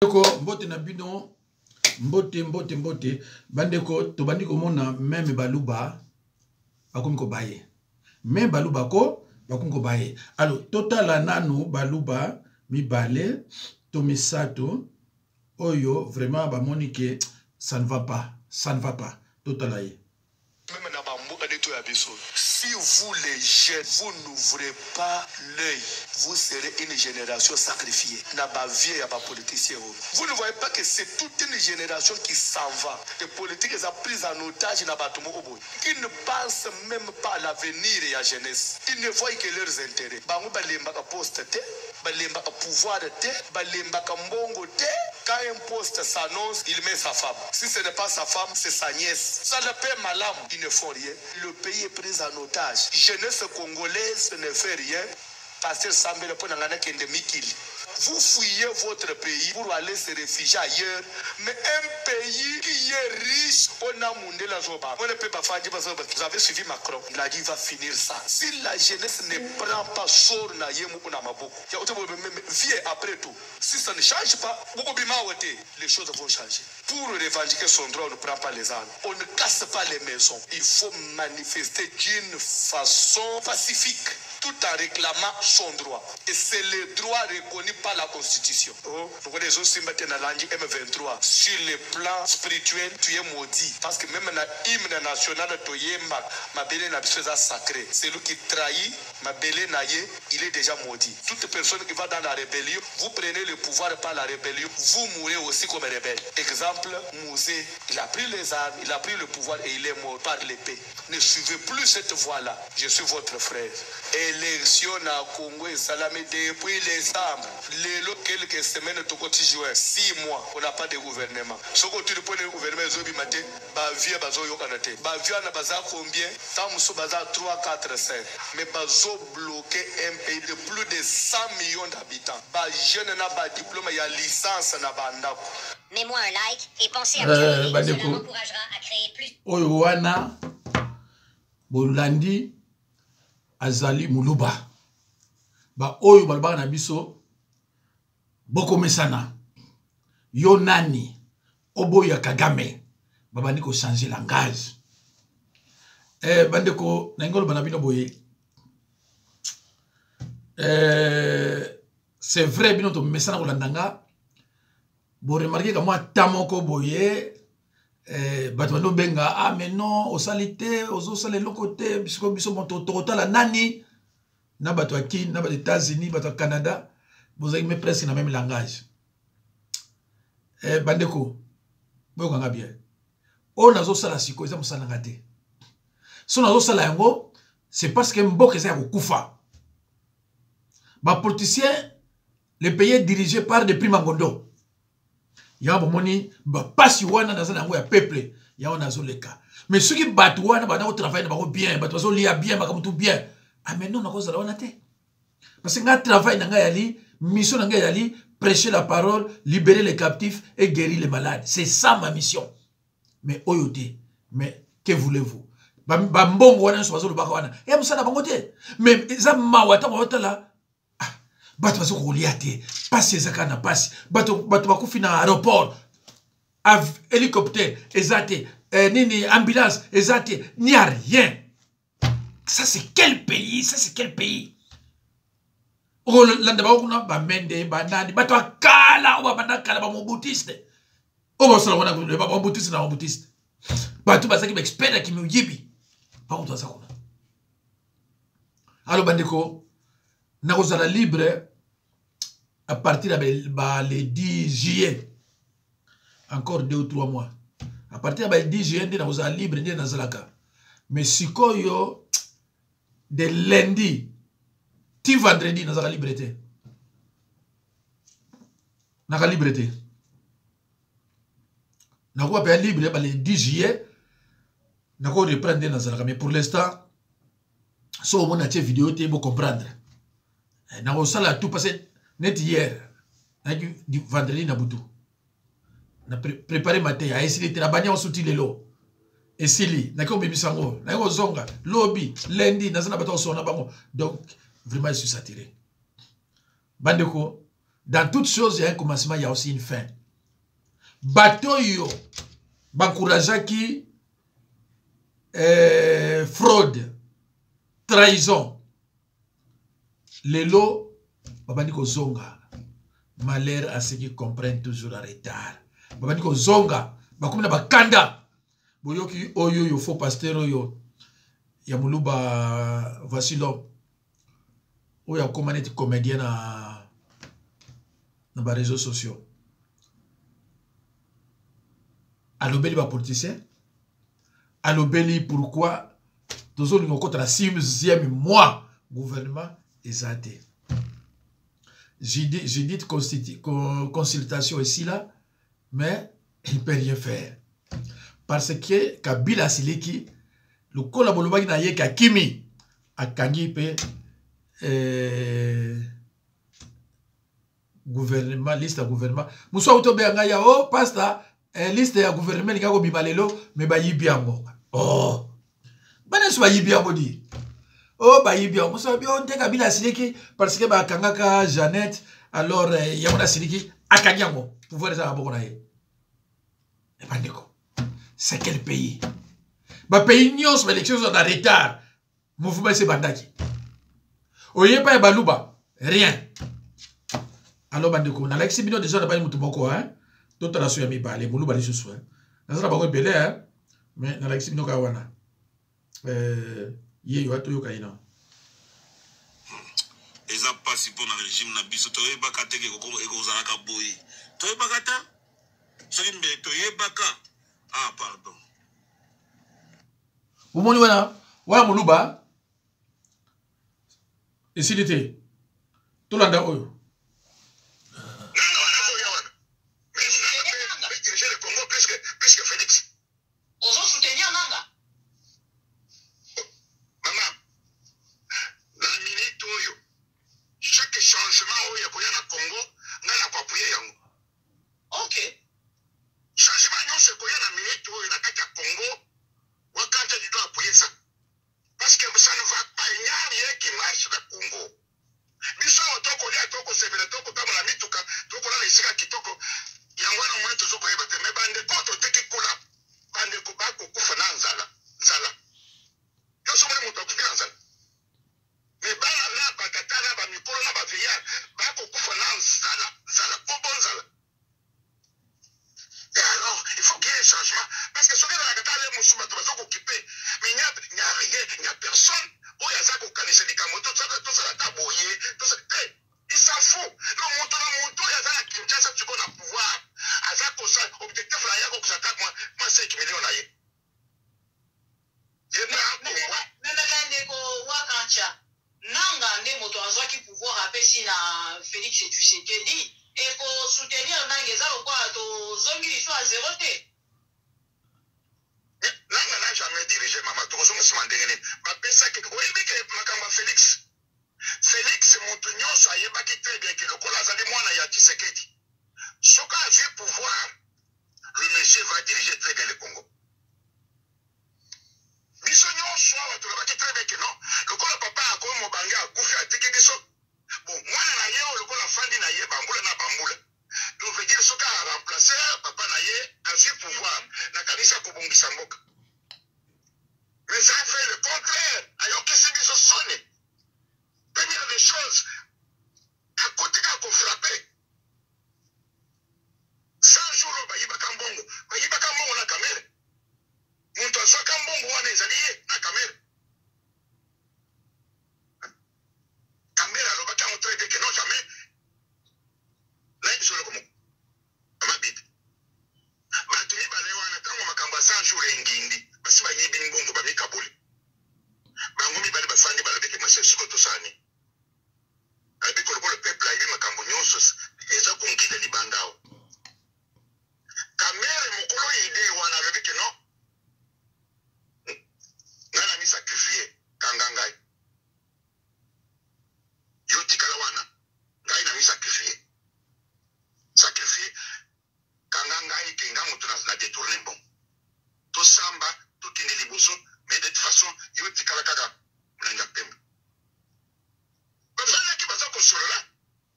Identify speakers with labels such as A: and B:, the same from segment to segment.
A: Bandeko mbote na bino mbote bandeko to bandiko mona meme baluba bakomi ko baye même baluba ko bakomi ko baye alors total nanu baluba mibale to misato oyo vraiment ba monique ça ne va pas total aye
B: même na bamboka de to ya biso. Si vous les jeunes, vous n'ouvrez pas l'œil, vous serez une génération sacrifiée. Na ba vie ya ba politicien. Vous ne voyez pas que c'est toute une génération qui s'en va. Les politiques sont pris en otage na batumo obo. Ils ne pensent même pas à l'avenir et à la jeunesse. Ils ne voient que leurs intérêts. Bango balemba ka poste te, balemba ka pouvoir te, balemba ka mbongo te. Quand un poste s'annonce, il met sa femme. Si ce n'est pas sa femme, c'est sa nièce. Ça le paie malade. Ils ne font rien. Le pays est pris en otage. Jeunesse congolaise ne fait rien. Pasteur Sambele pour n'angana kende mikili. Vous fouillez votre pays pour aller se réfugier ailleurs. Mais un pays qui est riche, on a mondé la joba. On ne peut pas faire. Vous avez suivi Macron. Il a dit il va finir ça. Si la jeunesse ne prend pas sort na yemu on a maboko. Vie après tout. Si ça ne change pas, les choses vont changer. Pour revendiquer son droit, on ne prend pas les armes. On ne casse pas les maisons. Il faut manifester d'une façon pacifique, tout en réclamant son droit. Et c'est le droit reconnu par la Constitution. Vous connaissez aussi maintenant M23. Sur le plan spirituel, tu es maudit. Parce que même dans l'hymne national, ma belle n'a pas sacré. C'est lui qui trahit, ma belle naïe, il est déjà maudit. Toute personne qui va dans la rébellion, vous prenez le pouvoir par la rébellion, vous mourrez aussi comme rebelle. Exemple, Mouzé, il a pris les armes, il a pris le pouvoir et il est mort par l'épée. Ne suivez plus cette voie-là. Je suis votre frère. Élection à Congo et Salamé depuis les armes. Les quelques semaines, 6 mois, on n'a pas de gouvernement. Ce que tu peux le gouvernement, Zobimate, Bavia Bazo Yokanate. Bavia n'a pas combien? Tamso Baza 3, 4, 5. Mais Bazo bloqué un pays de plus de 100 millions d'habitants. Bas jeune n'a pas diplôme, il y a licence n'a pas d'andap.
C: Mets-moi un like et pensez à vous abonner, cela m'encouragera à créer plus.
A: Oyowana Bolandi Azali Muluba. Ba oyo balbaka na biso boko mesana. Yo nani Oboya Kagame. Babandi ko changer langage. Bandeko nangolo banabino boye. C'est vrai bino to mesana kolandanga. Bon, remarquez que moi, tamoko boye, batmano benga, ah, mais non, au salité, aux salé l'autre côté, puisque biso monto total nani, na batwa ki, na bat États-Unis, batwa Canada, vous avez mis presque le même langage. Bandeko, vous avez bien. On a sala siko, ils ont sala ngate. Si on a sala yango, c'est parce que mboke c'est un koufa. Ba politicien, le pays est dirigé par des primangondo. Ya bomoni ba pasi wana na zana ya peuple ya ona zoleka mais ceux qui battent wana ba na travailler ba bien ba zo lia bien ba tout bien ah mais non na cause la wana te parce que nga travail na nga yali mission na nga yali prêcher la parole libérer les captifs et guérir les malades c'est ça ma mission mais oyote mais que voulez-vous ba mbongo wana so bazo lobaka wana ya musana bango te mais za mawata wata la bato bazo koliate passe ezaka na passe bato bakufi na aéroport hélicoptère ezate nini ambulance ezate n'y a rien. Ça c'est quel pays? Oh landa ba kuna ba mende bandani bato akala o banda kala ba mobutiste o ba sala wana ba mobutiste na mobutiste bato basaki ba expert ki muyibi ba ko tsa kuna. Alors bandeko na kozala libre à partir de le 10 juillet. Encore 2 ou 3 mois. À partir de 10 juillet, nous sommes libres de Nazalaka. Mais si yo de lundi, ti vendredi, nous sommes liberté. Nous sommes liberté. Nous sommes libres le 10 juillet. Nous sommes reprendre Nazalaka. Mais pour l'instant, si on a une vidéo, tu peux comprendre. Nous sommes tout passé net hier. Du vendredi, na butu. Na préparé matin. A essayé de travailler en soutien de l'eau. Et si na ko bibi sango. Na ko zonga. Lobby. Lundi. Na zana bato sona bango. Donc, vraiment, je suis saturé. Bandeko. Dans toute chose, il y a un commencement, il y a aussi une fin. Bateau yo, Bakourajaki, fraude, trahison. Les lots, Babandiko Zonga. Malheur à ceux qui comprennent toujours en retard. Babandiko Zonga, Bakoumina Bakanda. Boyoki Oyo, yo faux pasteur yo. Yamuluba Vassilom. Ou ya commandé comédien dans les réseaux sociaux. Alobeli ba politicien. Alobeli pourquoi tous les gens contre la 6e mois gouvernement exalté. J'ai dit consultation ici là, mais il ne peut rien faire. Parce que Kabila Siliki, le collaborateur qui n'a yé Kimi a kangi pe gouvernement, liste à gouvernement. Moussa Outobe Angaya, oh, pasta, liste à gouvernement, il y a Bibalelo, mais ba yibiango. Oh, banesu ba yibiango di. Oh, ba yibiango. Moussa Bio, on te Kabila Siliki, parce que ba Kangaka, Jeannette, alors, Yamona Siliki, Akanyango, pouvoir les Arabonaye. Et pas déco. C'est quel pays? Ba pays nios, mais les choses sont en retard. Mouvement c'est Bandaki. Oye pa Baluba, rien. Alors, Bandeko, na l'exhibition déjà n'a pas eu moko, hein. Tout à la suite, mi parler, Baluba les sous, hein. N'a pas encore belé, hein. Mais na l'exhibition kawana. Ye yo atoyo kaina.
D: Eza pasi pour le régime na biso to yebaka te ke ko ekozalaka boyi. To yebaka ta? Soki mbe to yebaka. Ah pardon.
A: Vous moni wana, wa Muluba. Ici l'été. Tout l'anda oyo.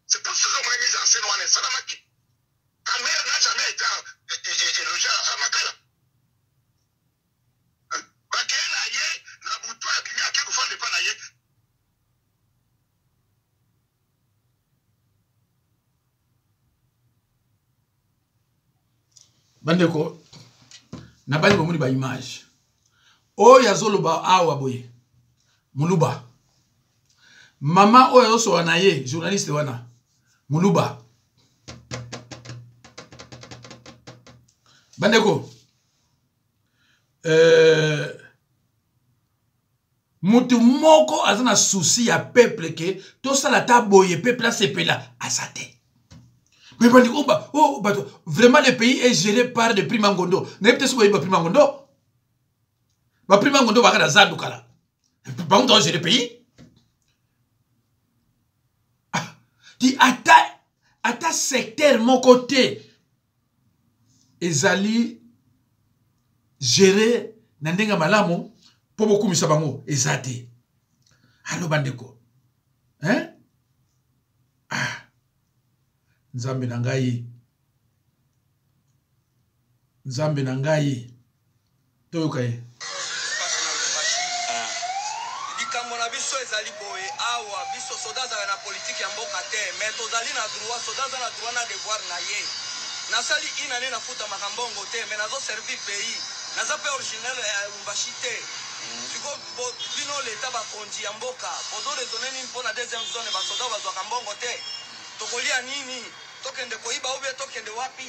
B: C'est pour ça que moi, mise en scène, on est salamaki. Amer n'a jamais été logé à Makala. Bakena ye, na bouton à Guinée, à quelque fois, n'est pas naïe.
A: Bandeko, na bani bomuni ba image. O ya zoloba awa boye. Muluba. Mama o ya so anaye, journaliste wana. Muluba. Bandeko. Mutu moko azana souci ya peuple ke to sala ta boye peuple a sepela asate. Mais vraiment le pays est géré par des primangondo. N'est peut-être pas des primangondo. Les primangondo va faire ça kala. Pas on gérer le pays. Qui atta secteur mon côté. Ezali gérer nandenga malamu pour beaucoup misabango ezate. Allo bandeko. Hein? Nzambe na ngai toyoka ye
E: likambo na biso ezali boye awa biso soda azala na politike ya mboka te mais tozali na droit soda aza na droit na devoir na ye nasali inane nafutamaka mbongo te mais nazoservi pays naza pe original ya Lubumbashi te siko bino leta bakonzi ya mboka bozorezone nini mpo na deuxième zone basoda bazwaka mbongo te tokolia nini tokende koiba ube tokende wapi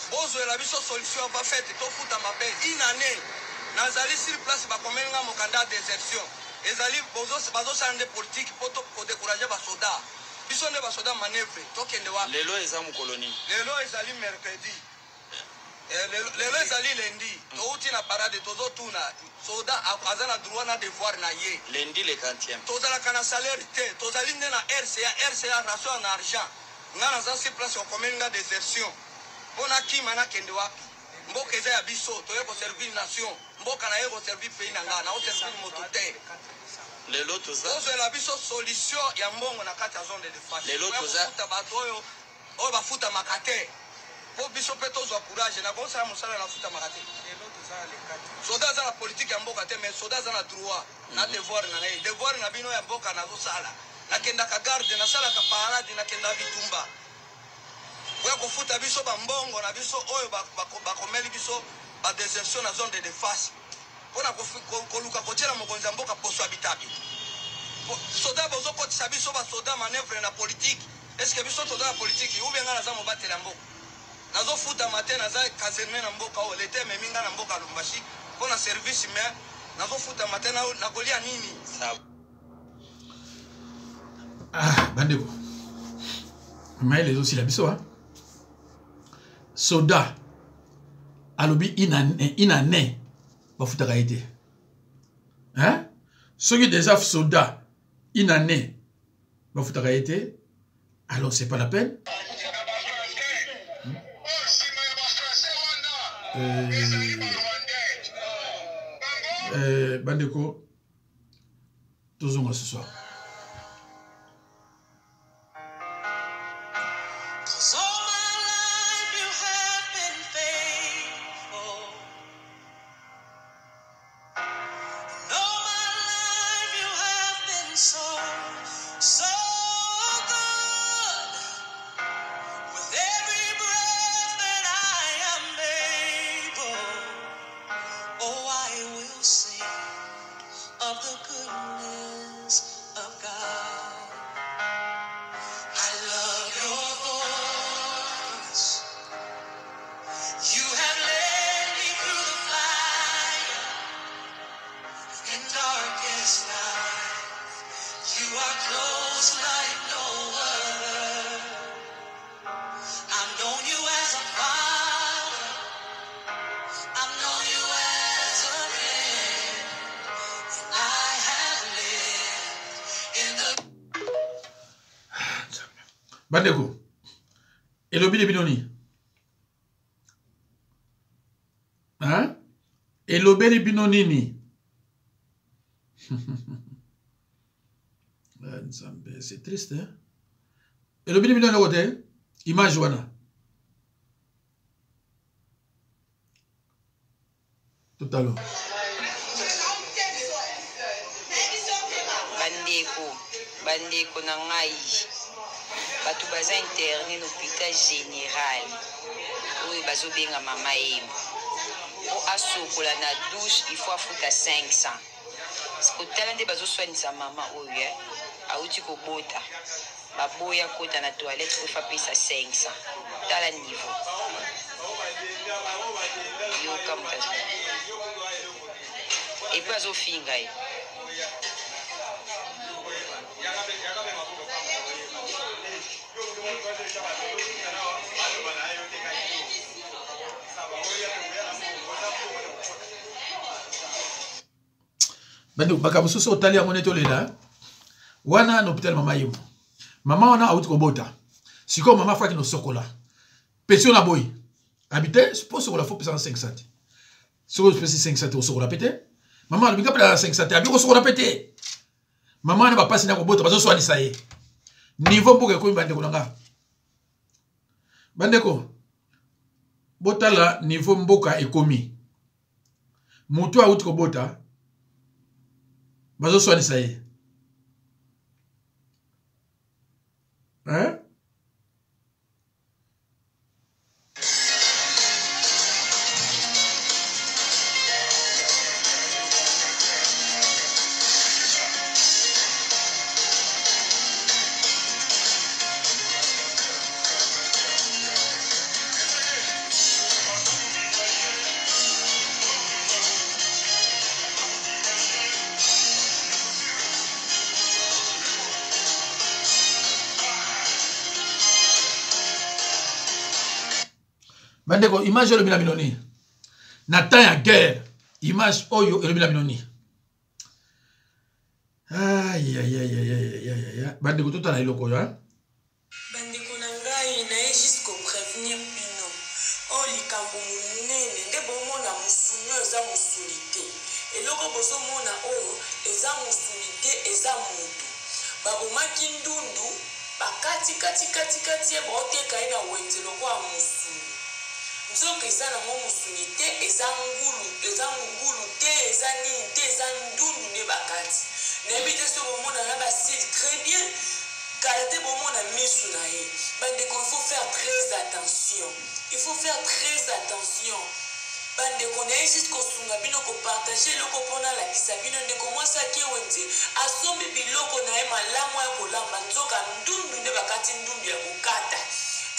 E: bozwela biso solution ba fete tofuta mabe inane nazali sur place bakomenga mokanda désertion ezali bazosala nde politique po kodécourager basoda biso nde basoda manevre tokende wapi
F: lelo eza mukoloni
E: lelo ezali mercredi lelo ezali lundi touti na parade tozotuna soda aza na droit na devoir na ye
F: lundi le 40e
E: tozalaka na salaire te tozali nde na RCA ration na argent nga naza si place okomelinga désertion mpona kima nakende wapi mboka eza ya biso toye koservir nation mboka na ye koservir pays na nga naoservir moto te
F: lelo
E: tozwela biso solution ya mbongo na kati ya zone de défense
F: lelo
E: tozafuta bato oyo bafutamaka te po biso mpe tozwa courage na kosala mosala nafutamaka te soda aza na politike ya mboka te mais soda aza na droit na devoir na ye devoir na bino ya mboka nazosala nakendaka garde nasalaka parade nakenda bitumba oya kofuta biso bambongo na biso oyo bakomeli biso badesertion na zone de défense mpona koluka kotiela mokonzi ya mboka poso abitabi soda bozokotisa biso basoda manevre na politike eske biso toza na politike ubenga naza mobateli ya mboka nazofutama te naza kaserne na mboka oyo lete ememinga na mboka ya Lubumbashi mpona service me nazofutama te nakolia nini
A: bandeko maele ezosila biso soda alobi inane bafutaka ye te soki déjà soda inane bafutaka ye te alors c'est pas la peine bandeko tozonga ce soir bandeko elobile binoni elobeli bino nini c'est triste Et le million de côté, image wana. Tout à l'heure.
G: Bandeko na ngai. Batu baza interné na hôpital général. Oui, bazo benga mama yemo. O asokola na douche, il faut afuta 500. Parce que talande bazo soignisa mama oyo, auti ko bota. Baboya kota na toilette pour faire pesa 500. Tala niveau. Yo comme ça. Et puis azo finga.
A: Bando bakabusu so tali yango neto lela. Wana no hôpital mama yemo. Mama wana auti ko bota. Siko mama faki no sokola. Pension na boy. Habité, suppose sokola faut pesa 500. Siko pesa 500 au sokola pété. Maman le bika pesa 500 abi ko sokola pété. Maman ne va pas sina ko bota bazo soani ça y est. Niveau mboka ko mbande ko nanga. Bandeko. Bota la niveau mboka ekomi. Mutu auti ko bota. Bazo soani ça y est. Hein? Bandeko, image le minoni. Nathan ya guerre. Image oyo le minoni. Aïe, aïe, aïe, aïe, aïe, aïe, aïe. Bandeko, tout à l'heure, hein?
H: Bandeko nangai, na jusqu'au prévenir Pino. Oh, likambo munene, nde bomona musunyo eza musulité. Et loko boso mona oyo, eza musulité, eza mutu. Babomaki ndundu, bakati, ye baoteka ina wenze loko a musulu. Nzoka eza na mo musulité, eza ngulu te, eza nini te, eza ndundu nde bakati. N'habite ce moment dans la style très bien. Karaté moment na misu na ye. Bandeko, il faut faire très attention. Il faut faire très attention. Bandeko na juste ko sunga bino ko partager loko pona la kisabino ndeko mwasa ki wenze. Asombi biloko na ye malamu ya kolamba nzoka ndundu nde bakati ndundu ya kokata.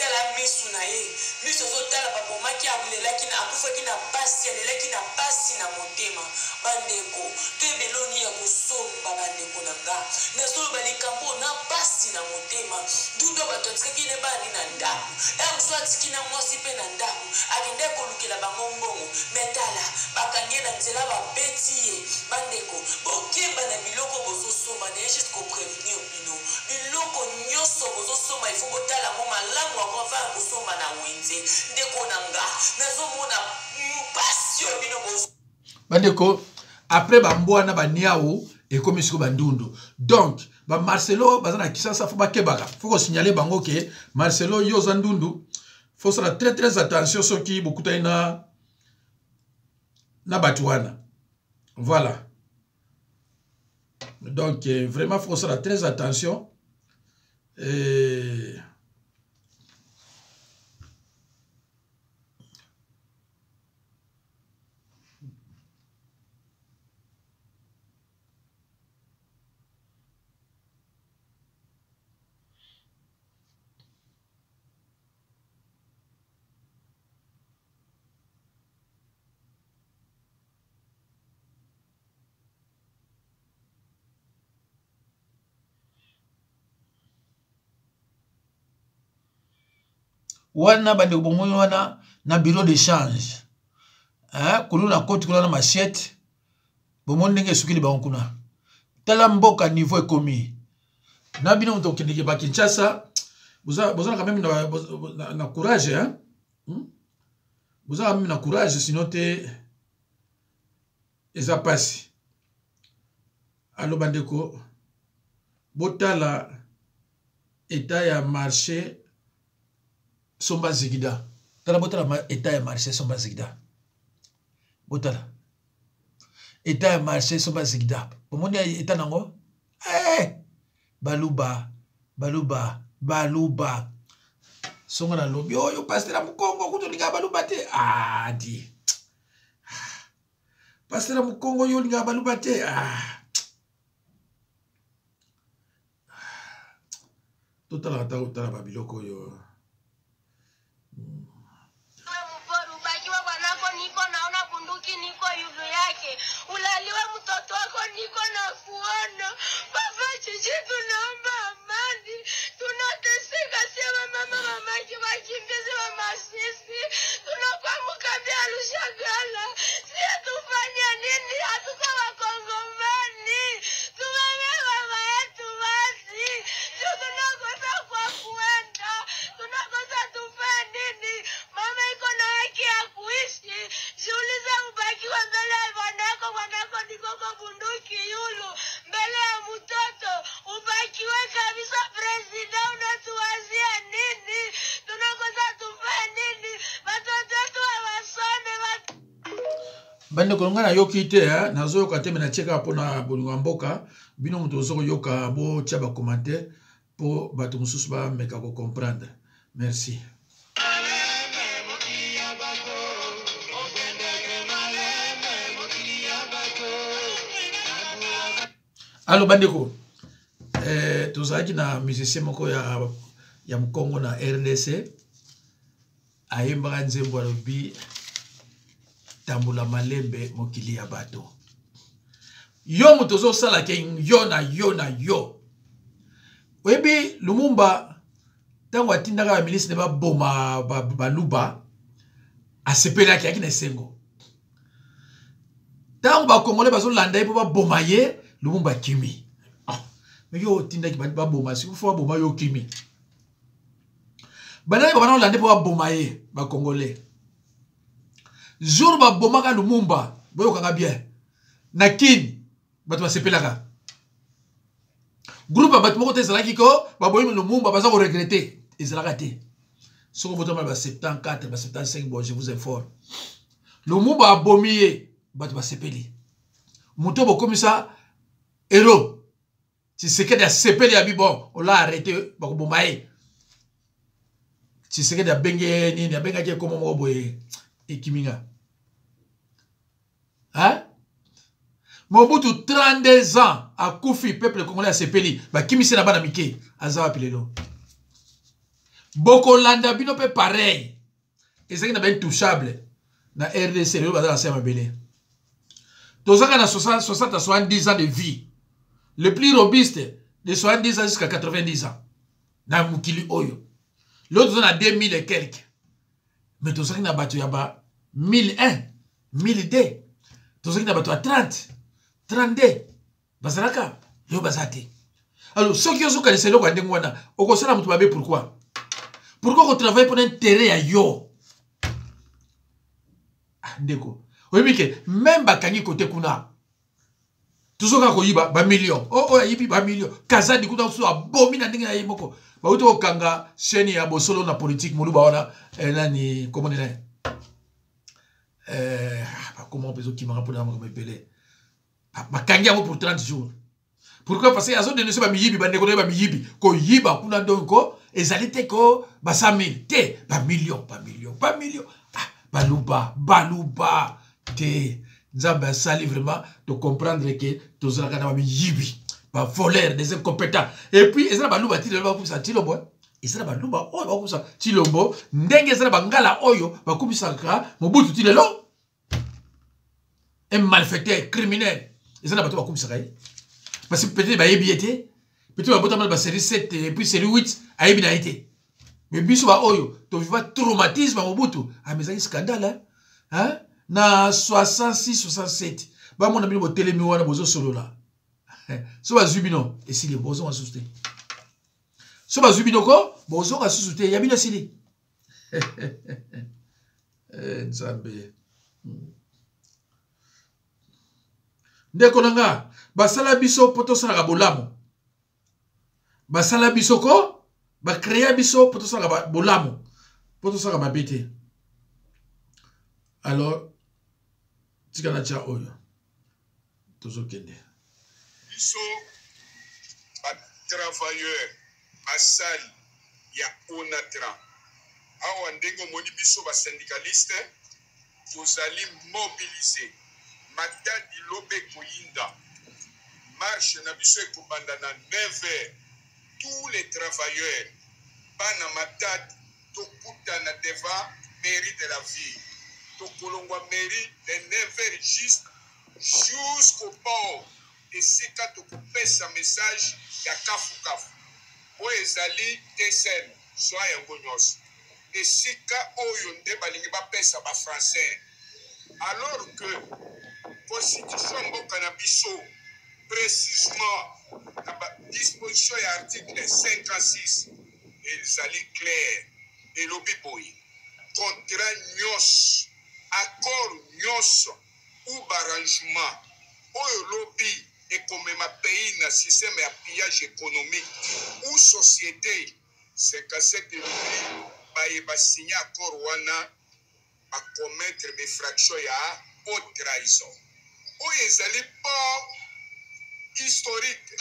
H: Tala misu na ye. Misu zo tala babomaki abulela kina akufa kina pasi alela kina pasi na motema. Bandeko, te beloni ya kosomba bandeko na nga. Na solo balikambo na pasi na motema. Dundo batotika kine bani na ndaku. Mso atiki na mwasi pe na ndaku. Akinde kolukela bango mbongo. Metala, bakange na nzela babeti ye. Bandeko, bokemba na biloko bozo soma. Na juste ko prévenir bino. Biloko nyoso bozo soma. Il faut botala mo malamu avant kusoma na wenze. Ndeko na nga. Nazo mona passion bino bozo.
A: Bandeko, après bambouana baniao et comme sur bandundu. Donc, Marcelo bazana kisasa faut bakebaka. Faut signaler bango que Marcelo yo zandundu. Faut faire très très attention sur qui beaucoup na batuana. Voilà. Donc vraiment faut faire très attention. Wana bande bomoyo wana na bureau d'échange. Hein, kuluna koti kulana machette. Bomoyo ndenge sukili ba kuna. Tala mboka niveau ekomi. Na bino mto kindike ba Kinshasa. Boza quand même na courage hein. Boza quand même na courage sinon te eza pasi. Allo bandeko botala état ya marché somba zigida tala botala état ya marché somba zigida botala état ya marché somba zigida pomoni état nango baluba songa na lobi oyo pasteur Mukongo kutolinga baluba te di pasteur Mukongo yo linga baluba te totala ata utala babiloko yo
H: ulaliwe mtoto wako niko na kuona baba chichi, tunaomba amani, tunateseka sema mama wakimbizi wa Masisi, tunakuwa mkambi ya Lushagala, siya tufanya nini? Hatuko Wakongomani, tumame mama yetu basi, tunakosa kwa kuenda, tunakosa tufanye nini? Mama iko na haki ya kuishi, jiulize ubakiwa mbele ya wanako nikoko bunduki yulu mbele ya mtoto, ubakiwe kabisa. Presida, unatuwazia nini? Tunakosa tufanye nini? Watoto wetu hawasome.
A: Bande kolonga na yoki te nazo yoka te mena cheka pona bolingo mboka bino muto zo yoka bo tia ba commentaire po bato mususu ba meka ko comprendre. Merci. Allo bandeko tozalaki na musicien moko ya Mukongo na RDC ayembaka nzembo alobi tambula malembe mokili ya bato yo moto ozosala ke yo na yo oyebi Lumumba ntango atindaka bamilisi ne baboma baluba asepelaki yaki na esengo ntango bakongole bazolanda ye mpo baboma ye Lumumba kimi yo tindaki baboma si fo baboma yo kimi banani babana olande mpo baboma ye bakongole jour babomaka Lumumba boyokanga bien na kini bato basepelaka groupe ya bato moko te ezalaki ko baboyi Lumumba baza koregrete ezalaka te soko botoma ba 74 ba 75 bon je vous informe Lumumba abomi ye bato basepeli moto bokomisa héros Tshisekedi a sepeli ya bon on l'a arrêté bakoboma ye Tshisekedi abenge nini abengaki komo moko boye ekiminga Mobutu 32 ans akufi peuple congolais a sepeli bakimisi na bana mike azawa pilelo bokolanda bino pe pareil ezaki na intouchable na RDC le bazala sema mabele tozaka na 60 à 70 ans de vie. Le plus robuste de 70 ans jusqu'à 90 ans. Na mukili oyo. L'autre zone à 2000 et quelques. Mais tout ça qui n'a battu yaba 1001, 1002. Tout ça qui n'a battu à 30, 32. Bazalaka, yo bazate. Alors, ceux qui ont connaissé le Rwanda, au conseil de la pourquoi? Pourquoi on travaille pour l'intérêt à yo? Ndeko. Oui, mais même bakangi côté kuna. Toujours quand il ba million. Oh, il ba million. Kaza di kuna so abomi na ndinga ya moko. Ba uto kanga chaîne ya bosolo na politique mulu ba wana nani comment dire comment on peut zo ki mara pour na me peler. Ba kangi pour 30 jours. Pourquoi? Parce que azo de ne se ba miyibi ba ndeko ba miyibi ko yiba kuna donko ezalite ko ba 100 000 te ba million. Baluba te Nzamba sali vraiment de comprendre que tous les gens yibi ba voleur des incompétents et puis ezala baluba tilo ba kumisa tilombo ezala baluba oyo ba kumisa tilombo ndenge ezala bangala oyo ba kumisa ka Mobutu tilelo un malfaiteur criminel ezala bato ba kumisa kai parce que peut-être ba yebiete peut-être ba botama ba série 7 et puis série 8 a yebi na été mais biso ba oyo to viva traumatisme Mobutu a mezaki scandale hein na 66 67 ba mona bino botelemi wana bozo solola so bazubino esili bozo asuste so bazubino ko bozo asuste ya bino sili nzambe ndeko nanga basala biso poto sala ka bolamo basala biso ko ba créer biso pour tout ça ba bolamu pour tout ça ba bêté alors tikana cha oyo tozo kende
D: biso ba travailleur basali ya onatra awa ndenge omoni biso ba syndicaliste tozali mobiliser matadi lobe koyinda marche na biso ekobanda na 9h tous les travailleurs bana matadi tokutana devant mairie de la ville tokolongwa mairie de 9h jusqu'au port esika tokopesa message ya kafu oyo ezali TSN soa yango nyonso esika oyo nde balingi bapesa bafrançais alors que constitution mboka na biso précisément na disposition ya article 56 ezali clair elobi boye contrat nyonso accord nyonso ou barrangement oyo lobi ekomema pays na système ya pillage économique ou société 57 elobi bayeba signé accord wana bakomettre befraction ya haute trahison oyo ezali port historique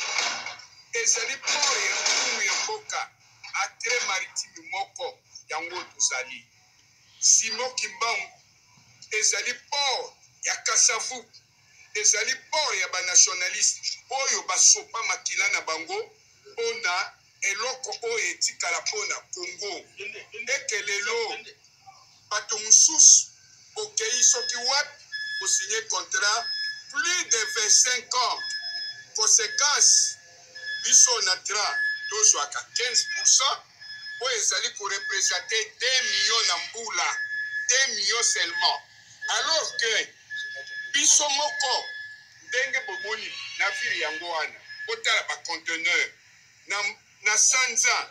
D: ezali port ya nkumu ya mboka atre maritime moko yango tozali Simon Kimbangu ezali port ya Kasavu ezali port ya banationaliste oyo basopa makila na bango mpona eloko oyo etikala mpona Congo eke lelo bato mosusu bokei soki wapi bosigné contrat plus de 25 ans conséquence biso na tra tozwaka 15% oyo ezali korepresente 2 millions na mbula 2 millions seulement alors que biso moko ndenge bomoni na ville yango wana otala baconteneur na sanza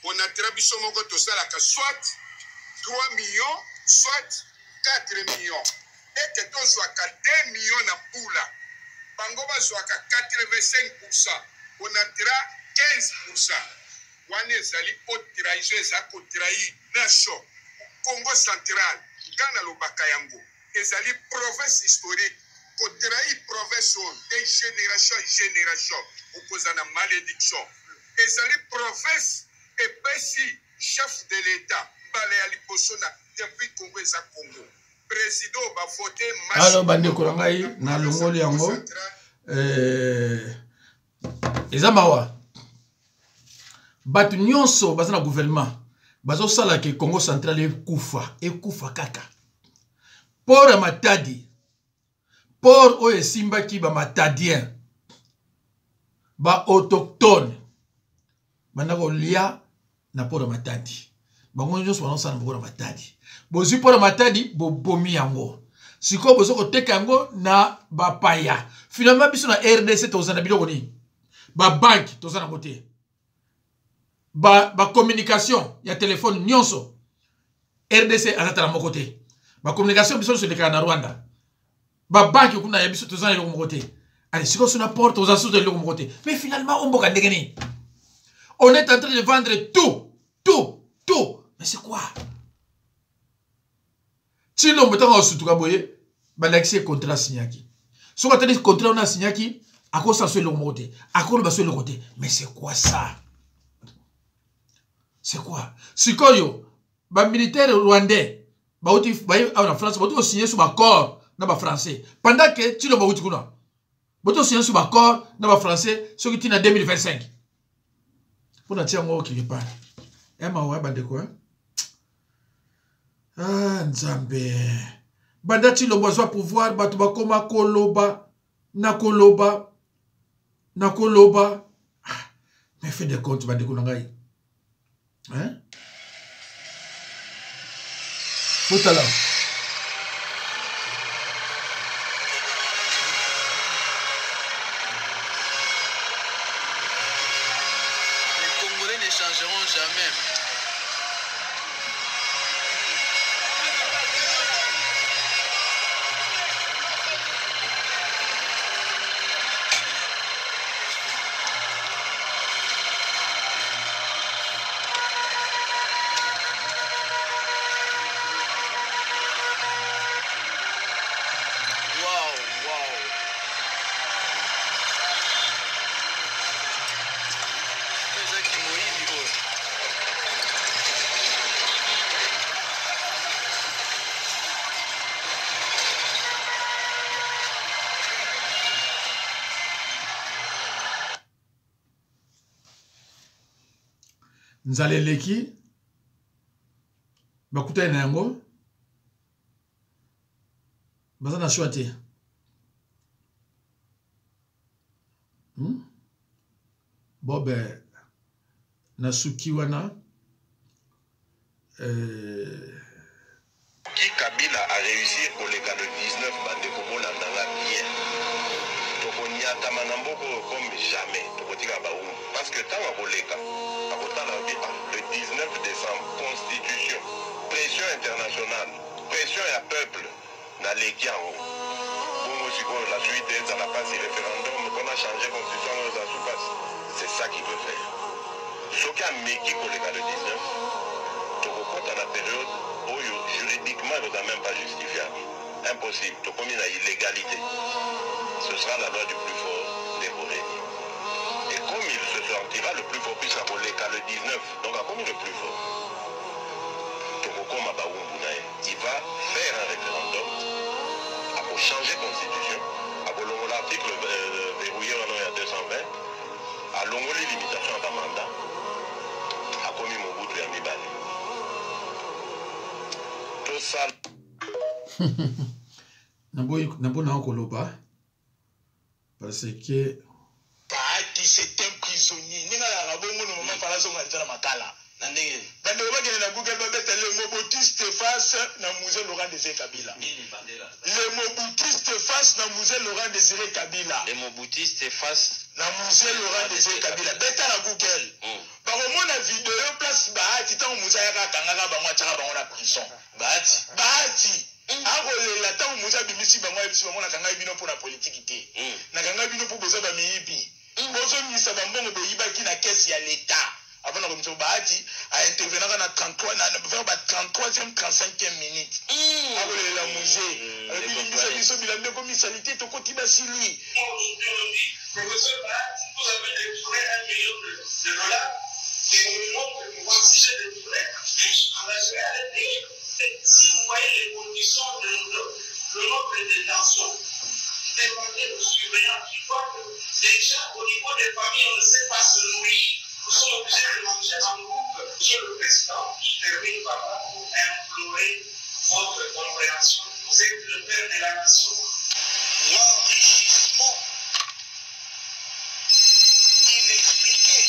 D: onatra biso moko tosalaka soit 3 millions soit 4 millions eke tozwaka 2 millions na mbula bango bazwaka 85% onatra 15%. Wane ezali otrahison eza kotrahi nation Congo central ngana lobaka yango ezali province historique kotrahi province de génération en génération opposant na malédiction ezali province epesi chef de l'état bale ya liboso na depuis Congo eza Congo président ba voter
A: alors bande ko ngai na longoli yango eza mawa batu nyonso baza na gouvernement bazo sala ke Congo central ekufa kaka port ya Matadi port oyo esimbaki ba matadien ba autochtone banda kolia na port ya Matadi bango nyonso banosala na port ya Matadi bozwi port ya Matadi bobomi yango sikoyo bozo koteka yango na bapaya finalement biso na RDC toza na biloko nini ba banque toza na kote ba communication ya téléphone nyonso RDC azata na moko te ba communication biso so lekana na Rwanda ba banque kuna ya biso toza na loko moko te allez siko sur la porte aux assos de loko moko te mais finalement on boka ndengeni on est en train de vendre tout mais c'est quoi Chilo mbetanga osutuka boye balakisi contrat signaki soko tani contrat on a signaki akosa so loko moko te akolo ba so loko te mais c'est quoi ça? C'est quoi? Sikoyo, ba militaire rwandais, ba outi en France, ba outi signé sur ba corps na ba français. Pendant que tu le ba outi kuna. Ba outi signé sur ba corps na ba français, ce qui tina 2025. Pour na tia ngo quelque part. Ema wa bande quoi? Ah, Nzambe. Banda ti lo bozo pouvoir ba to ba koma koloba na koloba. Mais fais des comptes bande ko ngai. Hein? Moutala.
E: Les Congolais ne changeront jamais.
A: nzaleleki bakuta na yango baza na choix te. Bobe na suki wana
D: Qui Kabila a réussi pour les cas de 19 bande Kobola dans la bien. Tokonia Tamanamboko comme jamais. Tokotika Baou. Parce que tant à Boleka, le 19 décembre, constitution, pression internationale, pression à peuple, dans les Kiao. La suite est dans la passe référendum, qu'on a changé la constitution dans la sous-passe. C'est ça qu'il veut faire. Ce qui a mis pour les cas de 19, Tokokot dans la période où juridiquement il n'est même pas justifiable. Impossible. Tokokot dans l'illégalité. Ce sera la loi du plus fort des Boréni. Et comme il se sortira, le plus fort puisse avoir les cas le 19. Donc à combien le plus fort? Tokokot Mabaoumounaï. Il va faire un référendum pour changer la constitution. L'article verrouillé il y a 220 a longué les limitations à mandat a commis mon bout de Mibani. Tout ça.
A: Nabona Koloba parce que
B: Bahati c'est un prisonnier. Ninga la rabongo no mama pala zonga nzala makala. Nandenge. Bande obakene na Google babeta le Mobutiste face na musée Laurent Désiré Kabila. Le Mobutiste face na musée Laurent Désiré Kabila.
F: Le Mobutiste face
B: na musée Laurent Désiré Kabila. Beta na Google. Bakomona vidéo place Bahati tant musée ya kangaka bango tshaka bango na prison. Bahati. Akolela tant musée bimisi bango ebisi bango na kanga bino pour la politique té. Na kanga bino pour besoin ba miyibi. Bozo misa bambongo boyibaki na caisse ya l'état. Avant la commission Bahati a intervenu dans la 33e 35e minute. Avec la musée. Avec les missions de la commisalité, tu continues à s'y lire. Aujourd'hui, professeur Bahati, vous avez détourné $1 million et au moment que vous pensez détourner, on va se arrêter. Si vous voyez les conditions de notre détention, demandez aux surveillants qui voient que déjà au niveau des familles, on ne sait pas se nourrir. Nous sommes obligés de manger en groupe. Monsieur le Président, je termine par là pour implorer votre compréhension. Vous êtes le père de la nation. L'enrichissement inexpliqué